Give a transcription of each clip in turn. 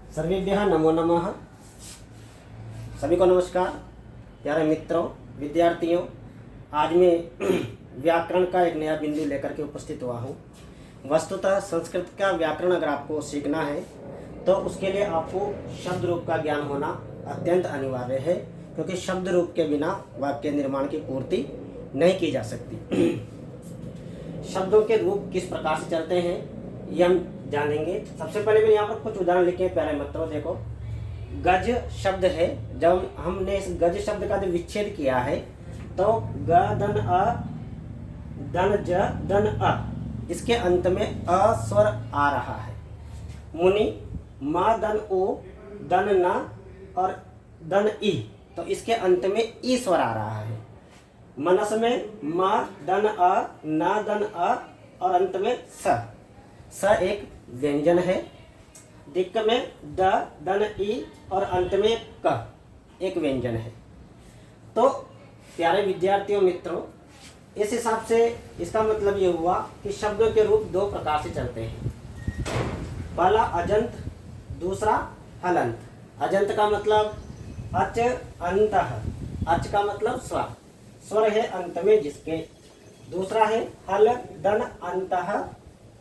सर्वेभ्यः नमो नमः। सभी को नमस्कार। प्यारे मित्रों, विद्यार्थियों, आज मैं व्याकरण का एक नया बिंदु लेकर के उपस्थित हुआ हूँ। वस्तुतः संस्कृत का व्याकरण अगर आपको सीखना है तो उसके लिए आपको शब्द रूप का ज्ञान होना अत्यंत अनिवार्य है, क्योंकि शब्द रूप के बिना वाक्य निर्माण की पूर्ति नहीं की जा सकती। शब्दों के रूप किस प्रकार से चलते हैं ये हम जानेंगे। सबसे पहले मैंने यहाँ पर कुछ उदाहरण लिखे हैं। प्यारे मित्रों देखो, गज शब्द है। जब हमने इस गज शब्द का जब विच्छेद किया है तो ग दन अ दन ज दन अ, इसके अंत में अ स्वर आ रहा है। मुनि मा दन ओ दन न और दन ई, तो इसके अंत में ई स्वर आ रहा है। मनस में मा दन अ ना दन अ और अंत में स एक व्यंजन है। दिक्क में द दन ई और अंत में क एक व्यंजन है। तो प्यारे विद्यार्थियों मित्रों, इस हिसाब से इसका मतलब ये हुआ कि शब्दों के रूप दो प्रकार से चलते हैं। पहला अजंत, दूसरा हलंत। अजंत का मतलब अच अंतः, अच का मतलब स्वर, स्वर है अंत में जिसके। दूसरा है हल दन अंतः,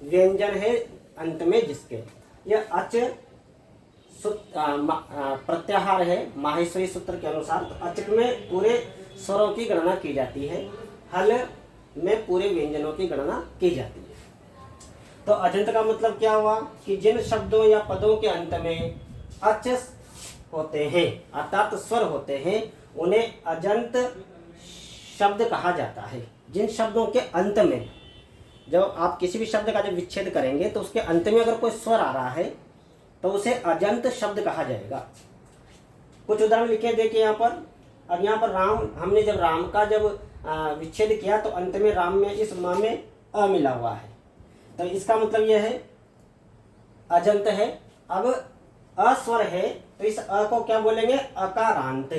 व्यंजन है अंत में जिसके। यह अच प्रत्याहार है माहेश्वरी सूत्र के अनुसार। तो अच में पूरे स्वरों की गणना की जाती है, हल में पूरे व्यंजनों की गणना की जाती है। तो अजंत का मतलब क्या हुआ कि जिन शब्दों या पदों के अंत में अच होते हैं अर्थात स्वर होते हैं, उन्हें अजंत शब्द कहा जाता है। जिन शब्दों के अंत में, जब आप किसी भी शब्द का जब विच्छेद करेंगे तो उसके अंत में अगर कोई स्वर आ रहा है तो उसे अजंत शब्द कहा जाएगा। कुछ उदाहरण लिखे देखिए यहाँ पर। अब यहाँ पर राम, हमने जब राम का जब विच्छेद किया तो अंत में राम में इस म में अ मिला हुआ है, तो इसका मतलब यह है अजंत है। अब अस्वर है तो इस अ को क्या बोलेंगे? अकारांत।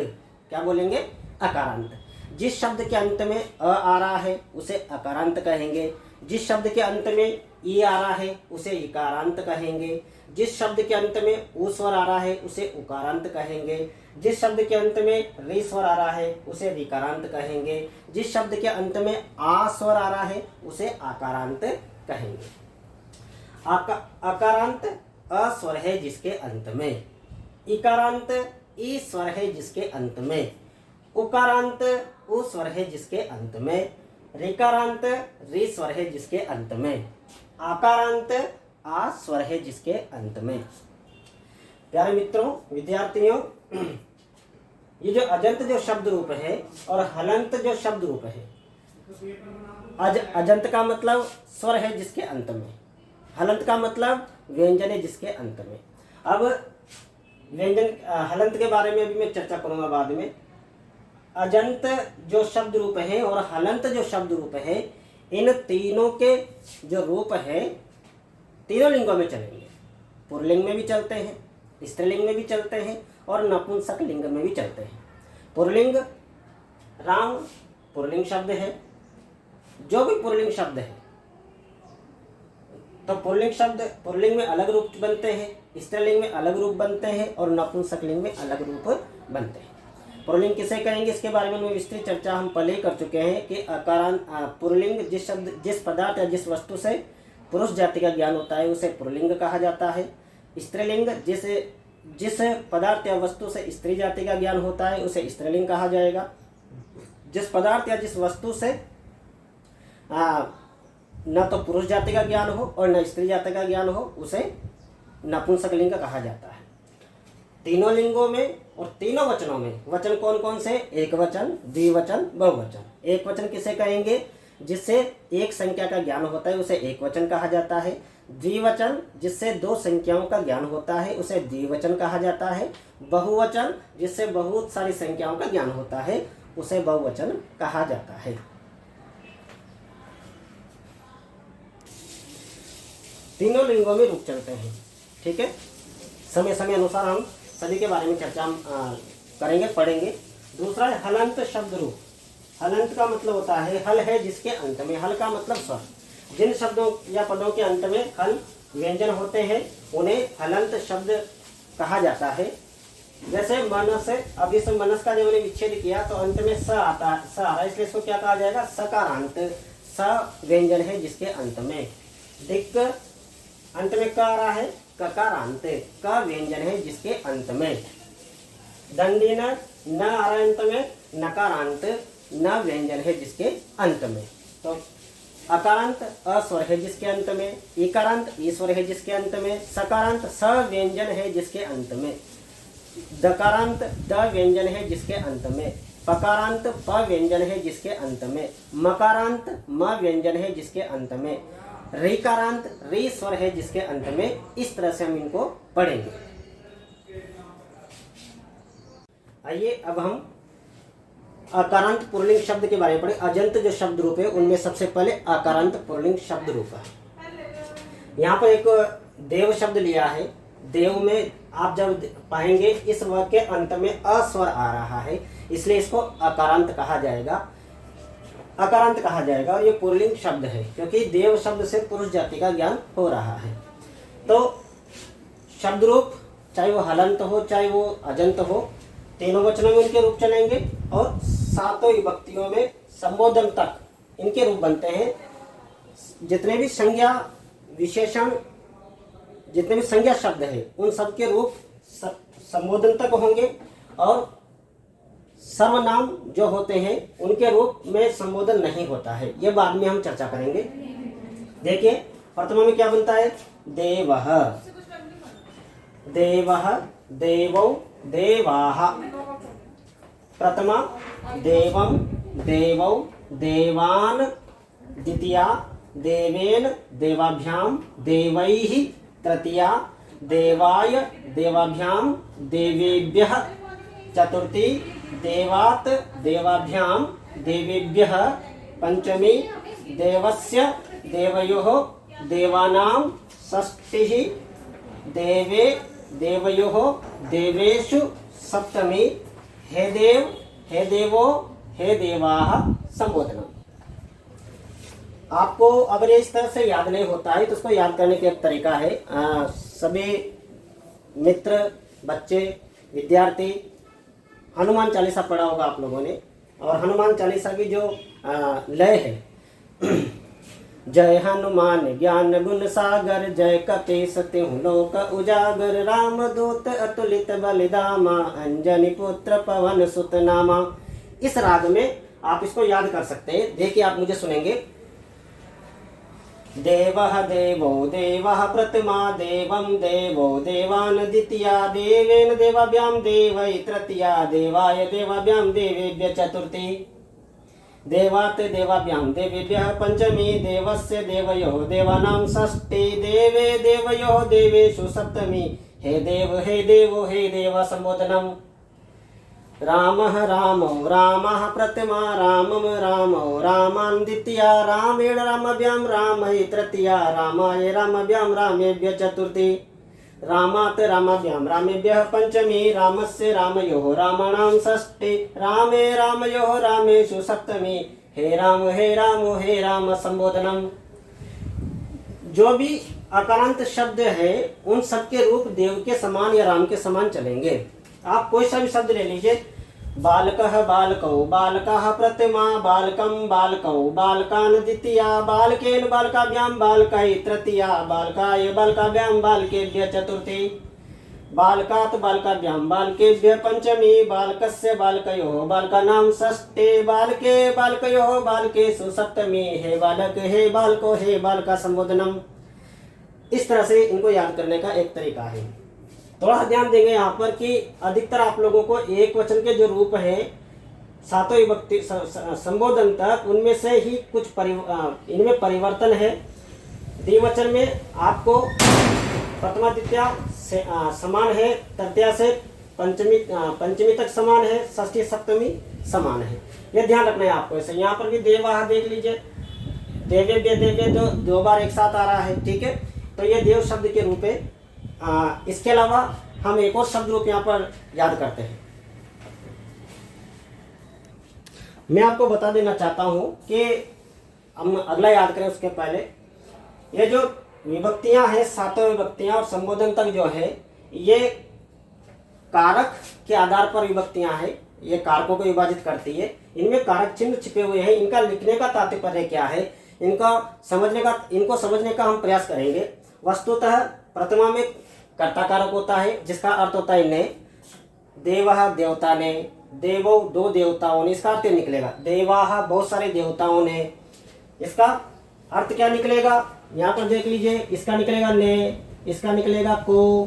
क्या बोलेंगे? अकारांत। जिस शब्द के अंत में अ आ रहा है उसे अकारांत कहेंगे। जिस शब्द के अंत में ई आ रहा है उसे इकारांत कहेंगे। जिस शब्द के अंत में उ स्वर आ रहा है उसे उकारांत कहेंगे। जिस शब्द के अंत में री स्वर आ रहा है उसे रिकारांत कहेंगे। जिस शब्द के अंत में आ स्वर आ रहा है उसे आकारांत कहेंगे। अकारांत अ स्वर है जिसके अंत में, इकारांत ई स्वर है जिसके अंत में, उकारांत उ स्वर है जिसके अंत में, रिकारांत री स्वर है जिसके अंत में, आकारांत आ स्वर है जिसके अंत में। प्यारे मित्रों, विद्यार्थियों, ये जो अजंत जो शब्द रूप है और हलंत जो शब्द रूप है, अजंत का मतलब स्वर है जिसके अंत में, हलंत का मतलब व्यंजन है जिसके अंत में। अब व्यंजन हलंत के बारे में अभी मैं चर्चा करूंगा बाद में। अजंत जो शब्द रूप है और हलंत जो शब्द रूप है, इन तीनों के जो रूप है तीनों लिंगों में चलेंगे। पुल्लिंग में भी चलते हैं, स्त्रीलिंग में भी चलते हैं और नपुंसक लिंग में भी चलते हैं। पुल्लिंग, राम पुल्लिंग शब्द है। जो भी पुल्लिंग शब्द है तो पुल्लिंग शब्द पुल्लिंग में अलग रूप बनते हैं, स्त्रीलिंग में अलग रूप बनते हैं और नपुंसक लिंग में अलग रूप बनते हैं। पुल्लिंग किसे कहेंगे इसके बारे में विस्तृत चर्चा हम पहले कर चुके हैं कि पुल्लिंग जिस शब्द, जिस पदार्थ या जिस वस्तु से पुरुष जाति का ज्ञान होता है उसे पुल्लिंग कहा जाता है। स्त्रीलिंग जिस पदार्थ या वस्तु से स्त्री जाति का ज्ञान होता है उसे स्त्रीलिंग कहा जाएगा। जिस पदार्थ या जिस वस्तु से न तो पुरुष जाति का ज्ञान हो और न स्त्री जाति का ज्ञान हो उसे नपुंसक लिंग कहा जाता है। तीनों लिंगों में और तीनों वचनों में, वचन कौन कौन से? एक वचन, द्विवचन, बहुवचन। एक वचन किसे कहेंगे? जिससे एक संख्या का ज्ञान होता है उसे एक वचन कहा जाता है। द्विवचन जिससे दो संख्याओं का ज्ञान होता है उसे द्विवचन कहा जाता है। बहुवचन जिससे बहुत सारी संख्याओं का ज्ञान होता है उसे बहुवचन कहा जाता है। तीनों लिंगों में रूप चलते हैं। ठीक है, समय समय अनुसार हम सभी के बारे में चर्चा करेंगे, पढ़ेंगे। दूसरा है हलंत शब्द रूप। हलंत का मतलब होता है हल है जिसके अंत में, हल का मतलब स्वर। जिन शब्दों या पदों के अंत में हल व्यंजन होते हैं उन्हें हलंत शब्द कहा जाता है। जैसे मनस है, अब इस मनस का जब मैंने विच्छेद किया तो अंत में स आता है, स आ रहा है, इसलिए इसको क्या कहा जाएगा? सकारांत। स व्यंजन है जिसके अंत में। दिक् अंत में क आ रहा है, ककारांत। क व्यंजन है जिसके अंत में। दंडी न आ रहा है अंत में, नकारांत। न व्यंजन है जिसके अंत में। तो अकारांत अस्वर है जिसके अंत में, इकारांत ईश्वर है जिसके अंत में, सकारांत स व्यंजन है जिसके अंत में, दकारांत द व्यंजन है जिसके अंत में, पकारांत प व्यंजन है जिसके अंत में, मकारांत म व्यंजन है जिसके अंत में, ऋकारांत ऋ स्वर है जिसके अंत में। इस तरह से हम इनको पढ़ेंगे। आइए अब हम अकारांत पुल्लिंग शब्द के बारे में पढ़े। अजंत जो शब्द रूप है उनमें सबसे पहले अकारांत पुल्लिंग शब्द रूप है। यहाँ पर एक देव शब्द लिया है। देव में आप जब पाएंगे इस वर्ग के अंत में अस्वर आ रहा है, इसलिए इसको अकारांत कहा जाएगा। अकारांत कहा जाएगा और ये पुल्लिंग शब्द है क्योंकि देव शब्द से पुरुष जाति का ज्ञान हो रहा है। तो शब्द रूप चाहे वो हलंत हो चाहे वो अजंत हो, तीनों वचनों में इनके रूप चलेंगे और सातों विभक्तियों में संबोधन तक इनके रूप बनते हैं। जितने भी संज्ञा विशेषण, जितने भी संज्ञा शब्द है उन सब के रूप संबोधन तक होंगे और सर्वनाम जो होते हैं उनके रूप में संबोधन नहीं होता है। ये बाद में हम चर्चा करेंगे। देखिए प्रथमा में क्या बनता है? देवः, देवः, देवौ, देवाः। प्रथमा देवं, देवौ, देवान्। द्वितीया देवेन, देवाभ्यां, देवैः। तृतीया देवाय, देवाभ्यां, देवेभ्यः। चतुर्थी देवात्, देवाभ्यां, देवेभ्यः। पंचमी देवस्य, देवयोः, देवानां। षष्ठी देवे, देवयोः, देवेषु। सप्तमी हे देव, हे देवो, हे देवाः। संबोधनम। आपको अगर ये इस तरह से याद नहीं होता है तो उसको याद करने का एक तरीका है। सभी मित्र, बच्चे, विद्यार्थी हनुमान चालीसा पढ़ा होगा आप लोगों ने, और हनुमान चालीसा की जो लय है जय हनुमान ज्ञान गुण सागर, जय कपीस तिहुँ लोक उजागर, राम दूत अतुलित बलिधामा, अंजनी पुत्र पवन सुत नामा। इस राग में आप इसको याद कर सकते हैं। देखिए आप मुझे सुनेंगे। देवः देवो देवः प्रथमा, देवं देवो देवान् द्वितीया, देवेन देवाभ्यां देवै तृतीया, देवाय देवाभ्यां देवेभ्यः चतुर्थी, देवात् देवाभ्यां देवेभ्यः पंचमी, देवस्य देवयोः देवानां षष्ठी, देवे देवयोः देवेषु सप्तमी। हे देव, हे देवो, हे देव। संबोधनम्। रामः रामो रामः प्रथमा, रामं रामो रामान् द्वितीया, रामेण रामाभ्यां रामै तृतीया, रामाय रामाभ्यां रामेभ्यः चतुर्थी, रामात् रामाभ्यां रामेभ्यः पंचमी, रामस्य रामयोः रामाणां षष्ठी, रामे रामयोः रामेषु सप्तमी। हे राम, हे रामो, हे राम। संबोधनम्। जो भी अकारांत शब्द है उन सबके रूप देव के समान या राम के समान चलेंगे। आप कोई सा भी शब्द ले लीजिए। बालकः बालकौ, बालकाः प्रथमा, बालकं बालकौ, बालकान् द्वितीया, बालकेन बालकाभ्यां बालकै तृतीया, बालकाय बालकाभ्यां बालकेभ्यः चतुर्थी, बालकात् बालकाभ्यां बालकेभ्यः पंचमी, बालकस्य बालकयोः बालकानां षष्ठी, बालके बालकयोः बालकेषु सप्तमी। हे बालक, हे बालको, हे बालका। संबोधनम्। इस तरह से इनको याद करने का एक तरीका है। थोड़ा ध्यान देंगे यहाँ पर कि अधिकतर आप लोगों को एक वचन के जो रूप हैं सातों विभक्ति संबोधन तक, उनमें से ही कुछ इनमें परिवर्तन है। द्विवचन में आपको प्रथमा द्वितीया से समान है, तृतीया से पंचमी तक समान है, षष्ठी सप्तमी समान है। यह ध्यान रखना है आपको। ऐसे यहाँ पर भी देवाः देख लीजिए, देवेभ्य देवे दो बार एक साथ आ रहा है। ठीक है, तो ये देव शब्द के रूप है। इसके अलावा हम एक और शब्द रूप यहाँ पर याद करते हैं। मैं आपको बता देना चाहता हूं कि हम अगला याद करें उसके पहले ये जो विभक्तियां हैं, सातों विभक्तियां और संबोधन तक जो है, ये कारक के आधार पर विभक्तियां हैं, ये कारकों को विभाजित करती है। इनमें कारक चिन्ह छिपे हुए हैं, इनका लिखने का तात्पर्य क्या है, इनको समझने का हम प्रयास करेंगे। वस्तुतः प्रथमा में कर्ता कारक होता है, जिसका अर्थ होता है ने। देवः देवता ने, देवो दो देवताओं ने, इसका अर्थ निकलेगा देवाः बहुत सारे देवताओं ने। इसका अर्थ क्या निकलेगा, यहाँ पर देख लीजिए, इसका निकलेगा ने, इसका निकलेगा को,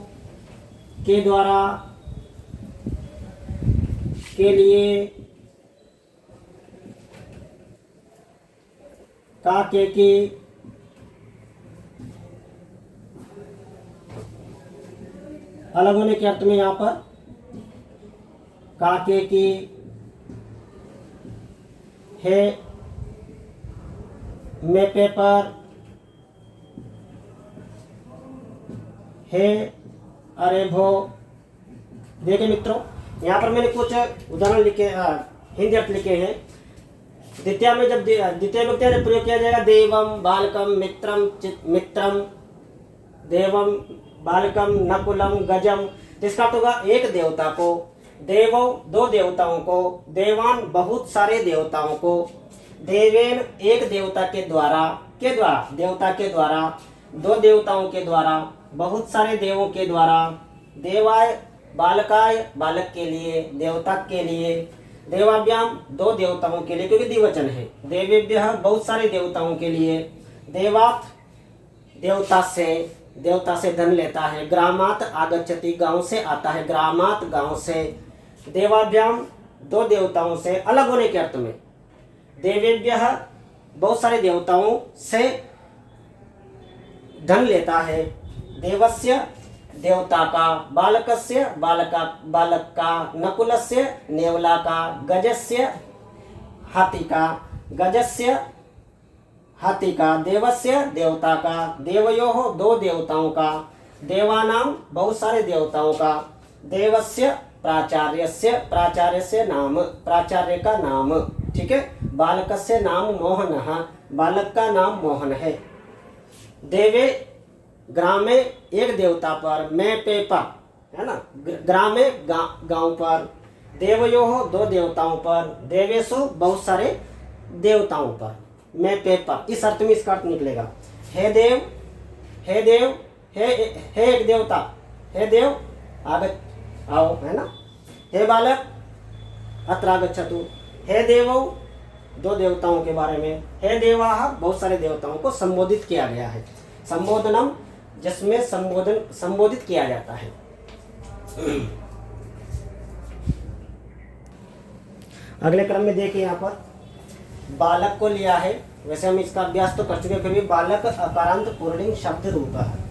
के द्वारा, के लिए, का के की, अलग होने के अर्थ में यहाँ पर का के की, है, में पेपर, है, अरे भो। देखिए मित्रों, यहाँ पर मैंने कुछ उदाहरण लिखे, हिंदी अर्थ लिखे हैं। द्वितीय में जब द्वितीय विभक्ति में प्रयोग किया जाएगा देवम बालकम मित्रम देवम बालकम नकुलम गजम, तो इसका अर्थ होगा एक देवता को, देवो दो देवताओं को, देवान बहुत सारे देवताओं को, देवेन एक देवता के द्वारा, देवता के द्वारा, दो देवताओं के द्वारा, बहुत सारे देवों के द्वारा, देवाय बालकाय बालक के लिए, देवता के लिए, देवाभ्याम दो देवताओं के लिए, क्योंकि द्विवचन है, देवेभ्यः बहुत सारे देवताओं के लिए, देवात देवता से धन लेता है, ग्रामात आगच्छति गांव से आता है, ग्रामात गांव से, देवाभ्याम दो देवताओं से, अलग होने के अर्थ में, देवेभ्यः बहुत सारे देवताओं से धन लेता है, देवस्य देवता का, बालकस्य बालक का, नकुलस्य नेवला का, गजस्य हाथी का, गजस्य हाथी का, देवस्य देवता का, देवयोः दो देवताओं का, देवानाम बहुत सारे देवताओं का, देवस्य प्राचार्यस्य नाम, प्राचार्य का नाम, ठीक है। बालकस्य नाम मोहनः, बालक का नाम मोहन है। देवे ग्रामे एक देवता पर, मैं पेपा, है ना, ग्रामे गांव पर, देवयोः दो देवताओं पर, देवेशु बहुत सारे देवताओं पर, मैं पेपा, इस अर्थ में इसका अर्थ निकलेगा हे देव, हे देव, हे एक देवता, हे देव आओ, है ना, हे बालक अत्र आगच्छतु, हे देवो दो देवताओं के बारे में, हे देवाः बहुत सारे देवताओं को संबोधित किया गया है। संबोधनम जिसमें संबोधित किया जाता है। अगले क्रम में देखिए, यहाँ पर बालक को लिया है, वैसे हम इसका अभ्यास तो कर चुके, फिर भी बालक अकारांत पुल्लिंग शब्द रूप है।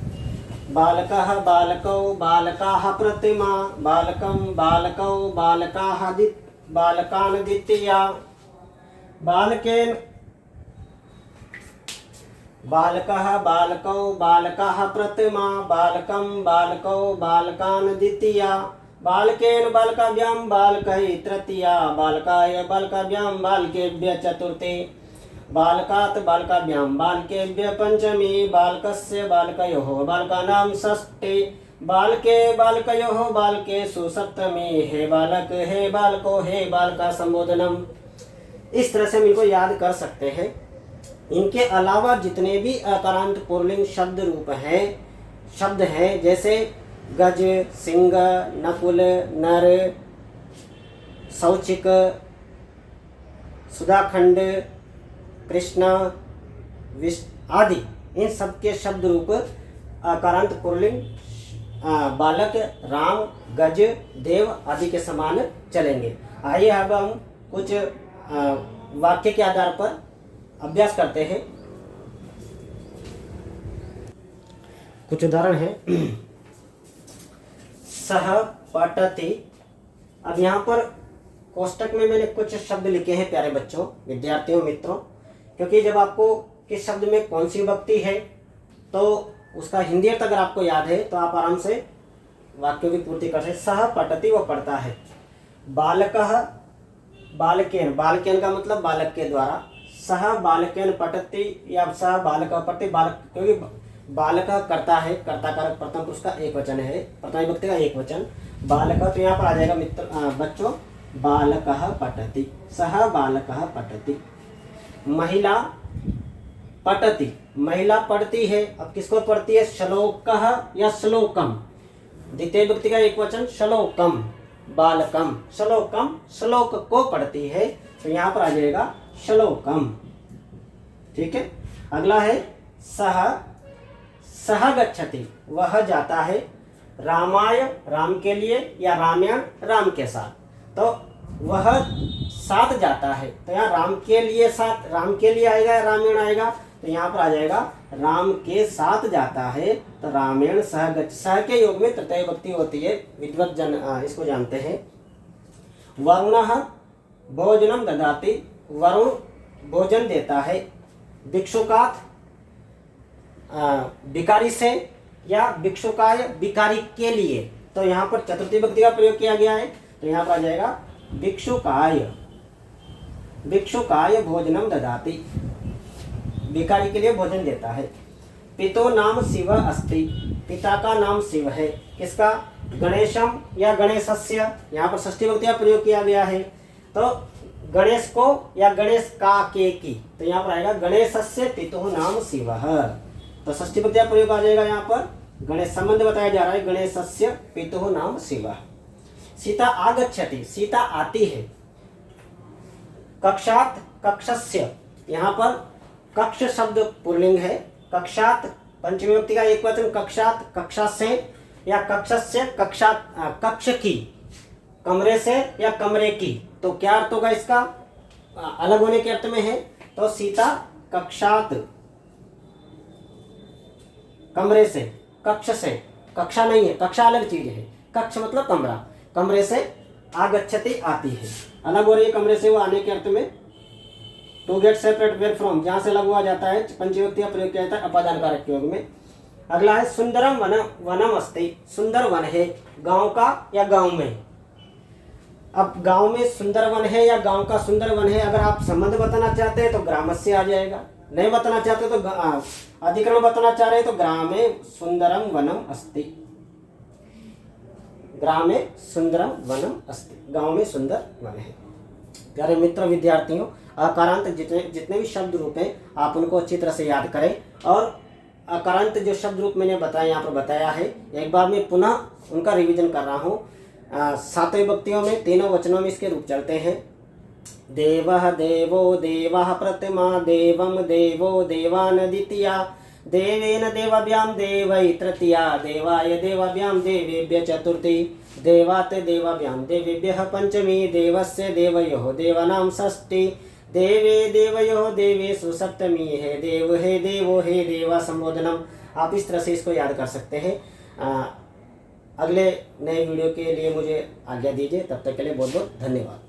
बालकः बालकौ बालकाः प्रतिमा, बालकं बालकौ बालकान् द्वितीया, बालकेन बालकः बालकौ बालकाः प्रतिमा, बालकं बालकौ बालकान् द्वितीया, बालकेन बालकाभ्यां बालकै तृतीया, बालकाय बालकाभ्यां बालकेभ्यः चतुर्थी, बालकात् बालकाभ्यां बालकेभ्यः पंचमी, बालकस्य बालकयोः बालकानां षष्ठी, बालके बालकयोः बालकेषु सप्तमी, हे बालक हे बालको हे बालका संबोधनम। इस तरह से हम इनको याद कर सकते हैं। इनके अलावा जितने भी अकारांत पुल्लिंग शब्द रूप हैं जैसे गज, सिंह, नकुल, नर, शौचिक, सुधाखंड, कृष्ण, आदि, इन सब के शब्द रूप अकारांत पुल्लिंग बालक, राम, गज, देव आदि के समान चलेंगे। आइए अब हम कुछ वाक्य के आधार पर अभ्यास करते हैं। कुछ उदाहरण है। सह पठति। अब यहाँ पर कोष्टक में मैंने कुछ शब्द लिखे हैं प्यारे बच्चों, विद्यार्थियों, मित्रों, क्योंकि जब आपको किस शब्द में कौन सी विभक्ति है तो उसका हिंदी अर्थ अगर आपको याद है तो आप आराम से वाक्यों की पूर्ति कर सकते। सह पठति, वो पढ़ता है। बालकः बालकेन, बालकेन का मतलब बालक के द्वारा। सह बालकेन पठति या सह बालक पठति, बालक, क्योंकि बालक करता है, कर्ता कारक प्रथम पुरुष का एक वचन है, प्रथम विभक्ति का एक वचन, बालकः, तो यहाँ पर आ जाएगा बच्चों बालकः पठति, सः बालकः पठति। महिला पठति, महिला पढ़ती है। अब किसको पढ़ती है? श्लोकः या श्लोकम, द्वितीय व्यक्ति का एक वचन श्लोकम, बालकम, श्लोकम, श्लोक को पढ़ती है, तो यहाँ पर आ जाएगा श्लोकम। ठीक है। अगला है सह, सह गच्छति, वह जाता है। रामाय, राम के लिए, या रामायण, राम के साथ, तो वह साथ जाता है। तो यहाँ राम के लिए साथ, राम के लिए आएगा या रामायण आएगा? तो यहाँ पर आ जाएगा राम के साथ जाता है, तो रामायण सह गच्छ। सह के योग में तृतीय विभक्ति होती है, विद्वत जन इसको जानते हैं। वरुणः भोजनम ददाति, वरुण भोजन देता है। भिक्षुकात्, भिखारी से, या भिक्षुकाय, भिखारी के लिए, तो यहाँ पर चतुर्थी विभक्ति का प्रयोग किया गया है, तो यहाँ पर आ जाएगा भिक्षुकाय, भिक्षुकाय भोजनम ददाति, भिखारी के लिए भोजन देता है। पितो नाम शिव अस्ति, पिता का नाम शिव है। किसका? गणेशम या गणेशस्य, यहाँ पर षष्ठी विभक्ति का प्रयोग किया गया है, तो गणेश को या गणेश का के की, तो यहाँ पर आएगा गणेशस्य पितुः नाम शिवः, तो षष्ठी विभक्ति का प्रयोग आ जाएगा। यहाँ पर गणेश संबंध बताया जा रहा है, गणेशस्य पितुः नाम शिवः। सीता आगच्छति, सीता आती है। कक्षात् कक्षस्य, यहाँ पर कक्ष शब्द पुल्लिंग है। कक्षात् पंचमी विभक्ति का एक वचन कक्षात्, कक्षा से, या कक्षस्य, कक्षात् कक्ष की, कमरे से या कमरे की, तो क्या अर्थ होगा इसका? अलग होने के अर्थ में है। तो सीता कक्षात्, कमरे से, कक्ष से, कक्षा नहीं है, कक्षा अलग चीज है, कक्ष मतलब कमरा, कमरे से आगच्छति आती है, अलग हो रही है कमरे से, वो आने के अर्थ में। To get separate where from, जहाँ से अलग हुआ जाता है, पंचमी विभक्ति का प्रयोग किया जाता है अपादान कारक के योग में। अगला है सुंदरम वनम, वनम अस्ति, सुंदर वन है, गांव का या गांव में। अब गांव में सुंदर वन है या गांव का सुंदर वन है, अगर आप संबंध बताना चाहते हैं तो ग्रामस्य आ जाएगा, नहीं बताना चाहते तो अधिकरण बताना चाह रहे हैं तो ग्रामे सुंदरम वनम अस्ति, ग्रामे सुंदरम वनम अस्ति, गांव में सुंदर वन है। प्यारे मित्र विद्यार्थियों, अकारांत जितने भी शब्द रूप हैं आप उनको अच्छी तरह से याद करें, और अकारांत जो शब्द रूप मैंने बताया यहाँ पर बताया है, एक बार मैं पुनः उनका रिवीजन कर रहा हूँ। 7 विभक्तियों में, 3 वचनों में इसके रूप चलते हैं। देवः देवो देवः प्रतिमा, देवम देवो देवान द्वितीया, देवेन देवाभ्यां देवै तृतीया, देवाय देवाभ्यां देवेभ्य चतुर्थी, देवात् देवाभ्यां देवेभ्यः पंचमी, देवस्य देवयोः देवानां षष्ठी, देवे देवयोः देवेषु सप्तमी, हे देवो हे देवा संबोधनम। आप इस तरह से इसको याद कर सकते हैं। अगले नए वीडियो के लिए मुझे आज्ञा दीजिए, तब तक के लिए बहुत बहुत धन्यवाद।